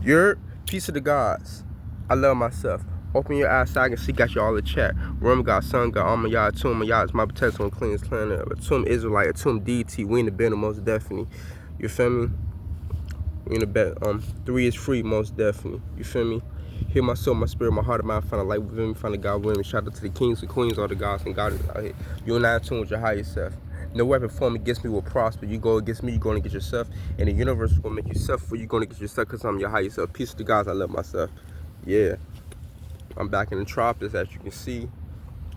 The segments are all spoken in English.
Your piece of the gods. I love myself. Open your eyes so I can see. Got you all in chat. Rome God, Sun God, Alma Yah, Atum Yah is my potential and cleanest planet. Atum Israelite, Atum DT. We in the bed most definitely. You feel me? We in the bed. 3 is free most definitely. You feel me? Hear my soul, my spirit, my heart, and mind. Find a light within me. Find a God within me. Shout out to the kings and queens, all the gods and goddesses out here. You're not in tune with your higher self. No weapon formed against me will prosper. You go against me, you're going to get yourself. And the universe is going to make you suffer. You're going to get yourself because I'm your higher self. Peace to God. I love myself. Yeah. I'm back in the tropics, as you can see.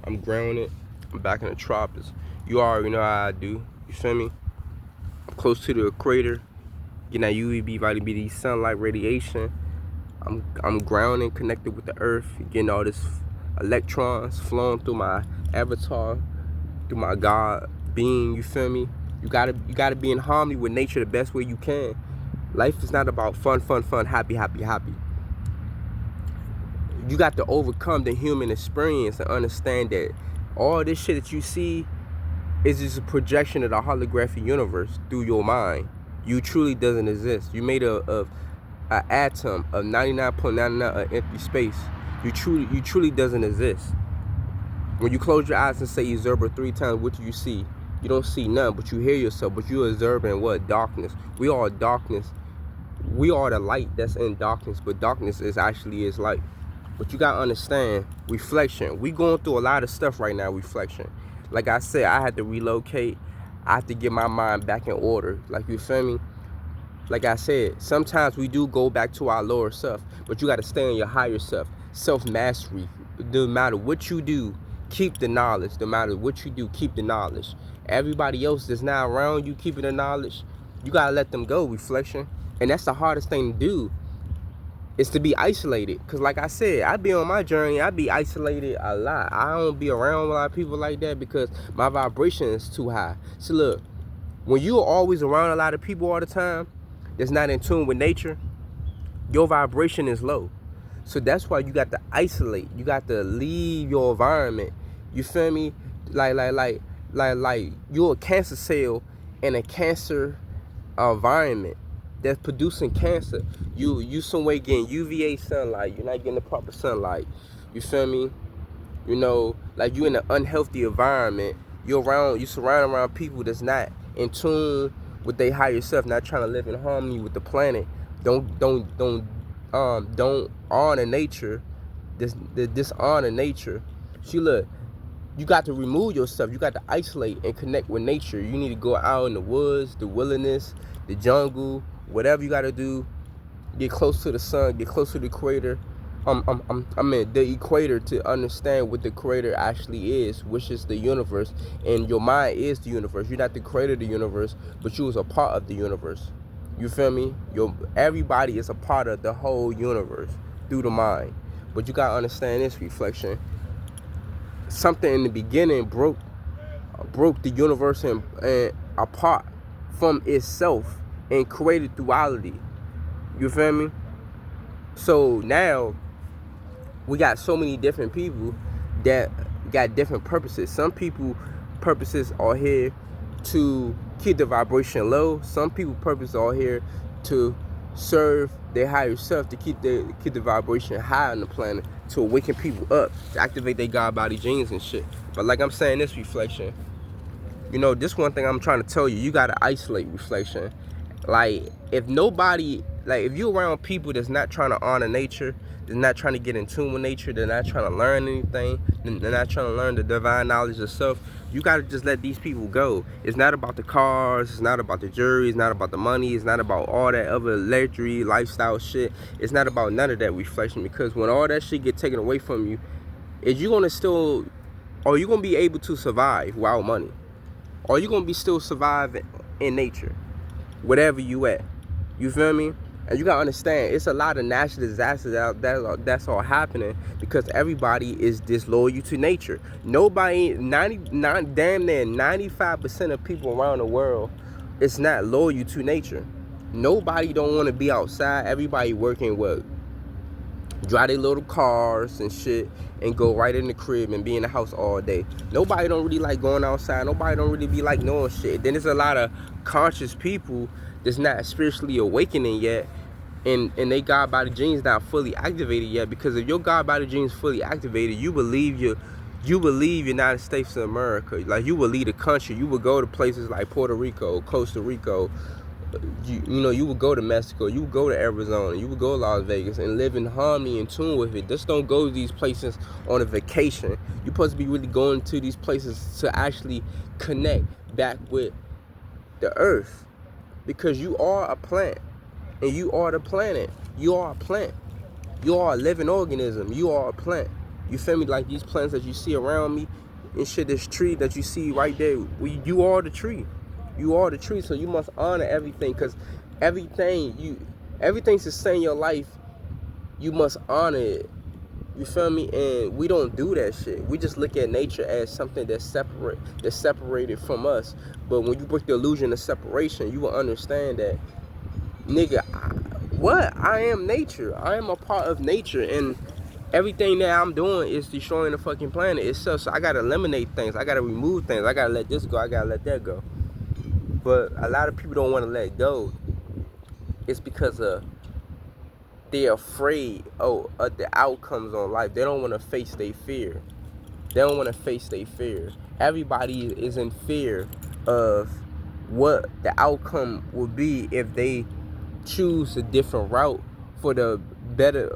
I'm grounded. I'm back in the tropics. You already know how I do. You feel me? I'm close to the equator. Getting that UVB Vitamin D sunlight radiation. I'm grounded, connected with the earth. Getting all this electrons flowing through my avatar, through my God being. You feel me? You gotta be in harmony with nature the best way you can. Life is not about fun, happy. You got to overcome the human experience and understand that all this shit that you see is just a projection of the holographic universe through your mind. You truly doesn't exist. You made of an atom of 99.99 of empty space. You truly doesn't exist. When you close your eyes and say Zerber 3 times, what do you see? You don't see none, but you hear yourself. But you're observing what? Darkness. We are darkness. We are the light that's in darkness, but darkness is light. But you gotta understand, reflection. We going through a lot of stuff right now, reflection. Like I said, I had to relocate. I have to get my mind back in order. Like, you feel me? Like I said, sometimes we do go back to our lower self, but you gotta stay in your higher self. Self-mastery. No matter what you do, keep the knowledge. No matter what you do, keep the knowledge. Everybody else that's not around you keeping the knowledge, you gotta let them go, reflection. And that's the hardest thing to do, is to be isolated. Because like I said, I be on my journey, I be isolated a lot. I don't be around a lot of people like that because my vibration is too high. So look, when you're always around a lot of people all the time that's not in tune with nature, your vibration is low. So that's why you got to isolate. You got to leave your environment. You feel me? Like you're a cancer cell in a cancer environment that's producing cancer. You some way getting UVA sunlight. You're not getting the proper sunlight. You feel me? You know, like you in an unhealthy environment. You surround around people that's not in tune with their higher self, not trying to live in harmony with the planet. Don't honor nature. Dishonor nature. See, look, you got to remove yourself. You got to isolate and connect with nature. You need to go out in the woods, the wilderness, the jungle, whatever you got to do. Get close to the sun, get close to the equator. The equator, to understand what the creator actually is, which is the universe. And your mind is the universe. You're not the creator of the universe, but you was a part of the universe. You feel me? Everybody is a part of the whole universe through the mind. But you gotta understand this, reflection. Something in the beginning broke the universe and apart from itself and created duality. You feel me? So now we got so many different people that got different purposes. Some people purposes are here to keep the vibration low. Some people purposes are here to serve their higher self, to keep the vibration high on the planet, to awaken people up, to activate their God body genes and shit. But like I'm saying, this reflection, you know, this one thing I'm trying to tell you, you gotta isolate, reflection. Like, if you're around people that's not trying to honor nature, they're not trying to get in tune with nature, they're not trying to learn anything, they're not trying to learn the divine knowledge of self, you gotta just let these people go. It's not about the cars, it's not about the jewelry, it's not about the money, it's not about all that other luxury lifestyle shit. It's not about none of that, reflection, because when all that shit get taken away from you, are you gonna be able to survive without money? Or you gonna be still surviving in nature, whatever you at? You feel me? And you gotta understand, it's a lot of natural disasters that's all happening because everybody is disloyal to nature. Nobody, damn near 95% of people around the world is not loyal to nature. Nobody don't want to be outside. Everybody working with drive their little cars and shit and go right in the crib and be in the house all day. Nobody don't really like going outside. Nobody don't really be like knowing shit. Then there's a lot of conscious people that's not spiritually awakening yet, and they God body genes not fully activated yet. Because if your God body genes fully activated, you believe United States of America. Like, you would lead a country. You would go to places like Puerto Rico, Costa Rico. You would go to Mexico. You would go to Arizona. You would go to Las Vegas and live in harmony and tune with it. Just don't go to these places on a vacation. You're supposed to be really going to these places to actually connect back with the earth, because you are a plant. And you are the planet. You are a plant. You are a living organism. You are a plant. You feel me? Like these plants that you see around me and shit, this tree that you see right there, you are the tree. You are the tree. So you must honor everything, because everything sustain your life, you must honor it. You feel me? And we don't do that shit. We just look at nature as something that's separated from us. But when you break the illusion of separation, you will understand that, nigga, I am nature. I am a part of nature, and everything that I'm doing is destroying the fucking planet itself. So I gotta eliminate things. I gotta remove things. I gotta let this go. I gotta let that go. But a lot of people don't want to let go. It's because they're afraid of the outcomes on life. They don't want to face their fear. They don't want to face their fear. Everybody is in fear of what the outcome will be if they choose a different route for the betterment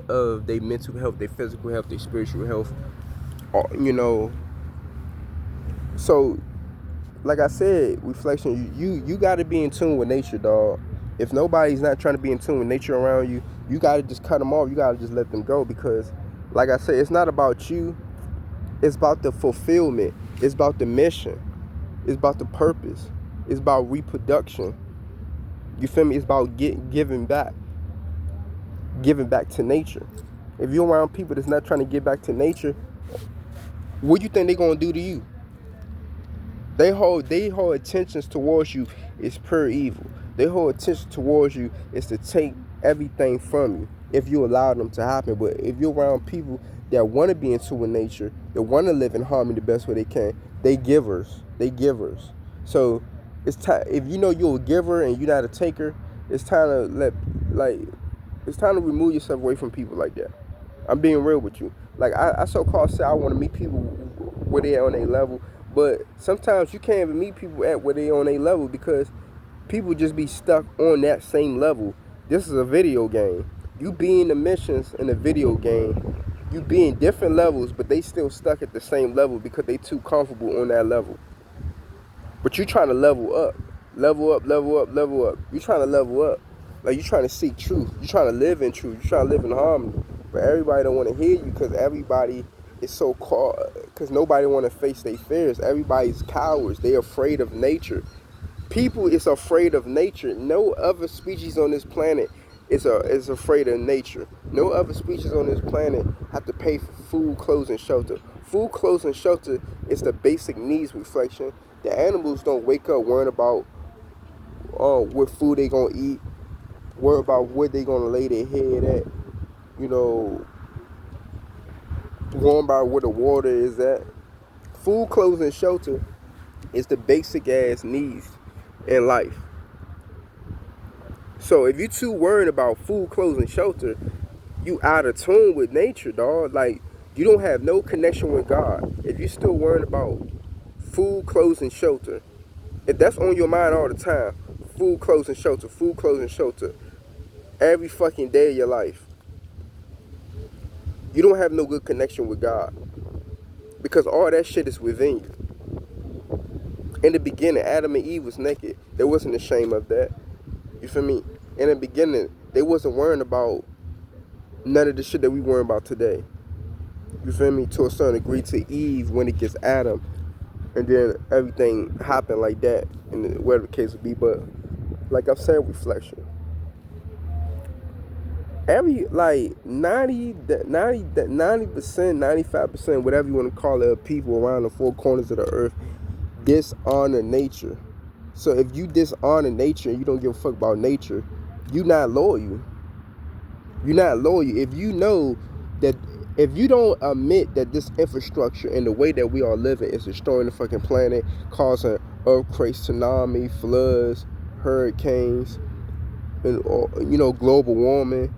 of their mental health, their physical health, their spiritual health. So like I said, reflection, you got to be in tune with nature, dog. If nobody's not trying to be in tune with nature around you, you got to just cut them off. You got to just let them go, because like I said, it's not about you. It's about the fulfillment. It's about the mission. It's about the purpose. It's about reproduction. You feel me? It's about giving back to nature. If you're around people that's not trying to give back to nature, what do you think they're going to do to you? They hold intentions towards you is pure evil. They hold intention towards you is to take everything from you if you allow them to happen. But if you're around people that want to be in tune with nature, that want to live in harmony the best way they can, they givers. So it's time. If you know you're a giver and you're not a taker, it's time to it's time to remove yourself away from people like that. I'm being real with you. Like, I so-called say I want to meet people where they are on their level, but sometimes you can't even meet people at where they are on their level, because people just be stuck on that same level. This is a video game. You be in the missions in a video game. You be in different levels, but they still stuck at the same level because they too comfortable on that level. But you trying to level up. You trying to level up. Like, you trying to seek truth. You trying to live in truth. You trying to live in harmony. But everybody don't want to hear you, because everybody is so called, because nobody want to face their fears. Everybody's cowards. They're afraid of nature. People is afraid of nature. No other species on this planet is afraid of nature. No other species on this planet have to pay for food, clothes, and shelter. Food, clothes, and shelter is the basic needs reflection. The animals don't wake up worrying about what food they gonna eat, worry about where they gonna lay their head at, worrying about where the water is at. Food, clothes, and shelter is the basic ass needs in life. So if you too worried about food, clothes, and shelter, you out of tune with nature, dog. Like, you don't have no connection with God. If you still worried about food, clothes, and shelter, if that's on your mind all the time, food, clothes, and shelter, every fucking day of your life, you don't have no good connection with God, because all that shit is within you. In the beginning, Adam and Eve was naked. They wasn't ashamed of that. You feel me? In the beginning, they wasn't worrying about none of the shit that we worrying about today. You feel me? To a certain degree, to Eve when it gets Adam, and then everything happened like that, and whatever the case would be. But like I've said, reflection. Every 90%, 95%, whatever you want to call it, of people around the four corners of the earth dishonor nature. So if you dishonor nature and you don't give a fuck about nature, you're not loyal. If you know that, if you don't admit that this infrastructure and the way that we are living is destroying the fucking planet, causing earthquakes, tsunami, floods, hurricanes, and global warming,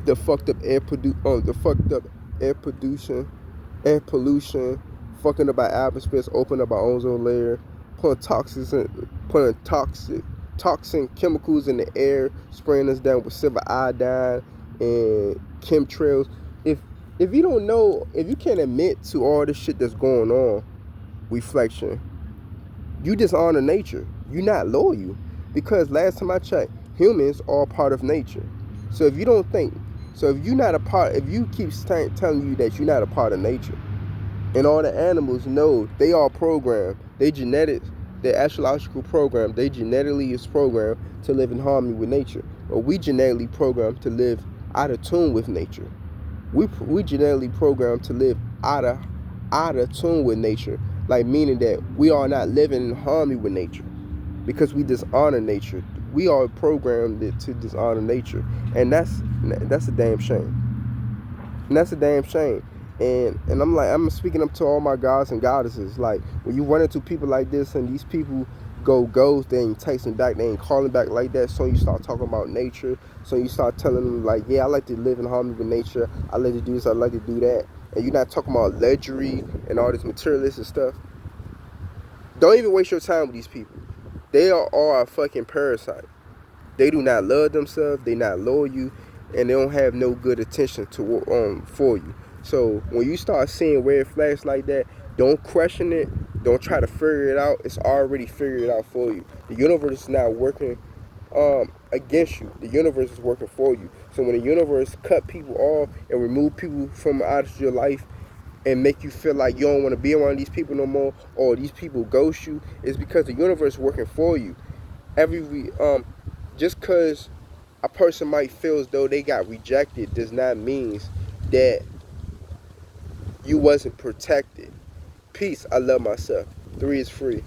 the fucked up air pollution, fucking up our atmospheres, open up our ozone layer, putting toxic chemicals in the air, spraying us down with silver iodine and chemtrails. If you don't know, if you can't admit to all this shit that's going on, reflection, you dishonor nature. You're not loyal. Because last time I checked, humans are part of nature. So if you don't think, so if you're not a part, if you keep telling you that you're not a part of nature, and all the animals know they are programmed, their astrological program, they genetically is programmed to live in harmony with nature. But we genetically programmed to live out of tune with nature. We genetically programmed to live out of tune with nature, like meaning that we are not living in harmony with nature because we dishonor nature. We are programmed to dishonor nature, and that's a damn shame. And that's a damn shame. And I'm speaking up to all my gods and goddesses. Like, when you run into people like this and these people go ghost, they ain't texting back, they ain't calling back like that, so you start talking about nature. So you start telling them like, yeah, I like to live in harmony with nature, I like to do this, I like to do that. And you're not talking about luxury and all this materialistic stuff. Don't even waste your time with these people. They are a fucking parasite. They do not love themselves, they not loyal, and they don't have no good attention for you. So when you start seeing red flags like that, don't question it. Don't try to figure it out. It's already figured out for you. The universe is not working against you. The universe is working for you. So when the universe cut people off and remove people from out of your life and make you feel like you don't want to be around these people no more, or these people ghost you, it's because the universe is working for you. Just because a person might feel as though they got rejected does not mean that you wasn't protected. Peace. I love myself. 3 is free.